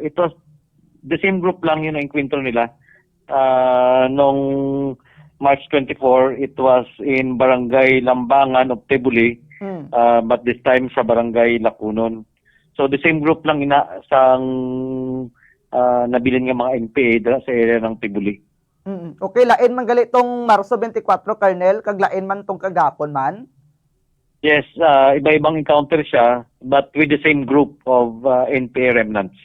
it was the same group lang yun ang kwento nila. Nung March 24, it was in Barangay Lambangan of Tebuli, but this time sa Barangay Lacunon. So the same group lang sang nabilin nga mga NPA sa area ng Tebuli. Okay, lain man gali tong Marso 24, Colonel, kag lain man tong kagapon man? Yes, iba-ibang encounter siya, but with the same group of NPA remnants.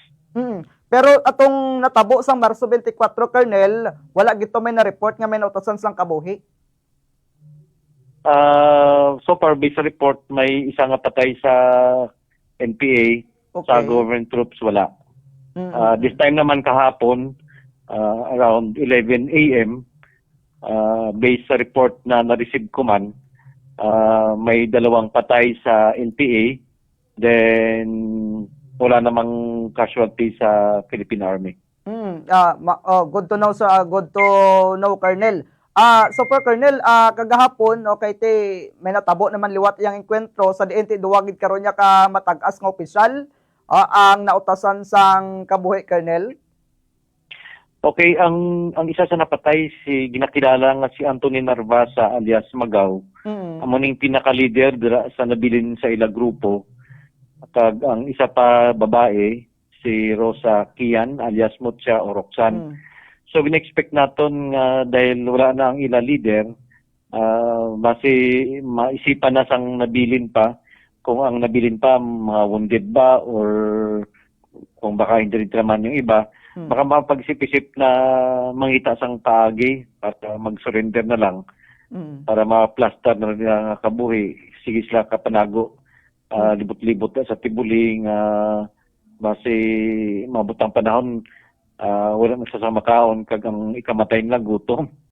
Pero atong natabo sang Marso 24, Colonel, wala gito may na-report nga may nautosan sang kabuhi. So far, based sa report, may isa nga patay sa NPA, sa government troops, wala. This time naman kahapon, around 11 a.m., based sa report na na-receive ko man, may 2 patay sa NPA, then wala namang casualty sa Philippine Army. Good to know, Colonel. Super Colonel, kagahapon, okay, may natabo naman liwat yang enkwentro sa DNT duwagid karon niya ka matag-as nga opisyal ang nautasan sang kabuhi, Colonel. Okay, ang isa sa napatay si ginakilala nga si Anthony Narvasa alias Magaw. Amo ning pinaka-leader sa nabilin sa ila grupo. Kag ang isa pa babae si Rosa Kian alias Mutya o Roxanne. So gina-expect naton nga dahil wala na ang ila leader, base maisipan na sang nabilin pa kung ang nabilin pa mga wounded ba or kung baka hindi rin traman yung iba. Baka mapag-isip-isip na mangita sang paagi at mag-surrender na lang para ma-plaster na rin ang kabuhi. Sige sila kapanago, libot-libot sa tibuling, base mabutang panahon, wala magsasama kaon kag ang ikamatay lang gutom.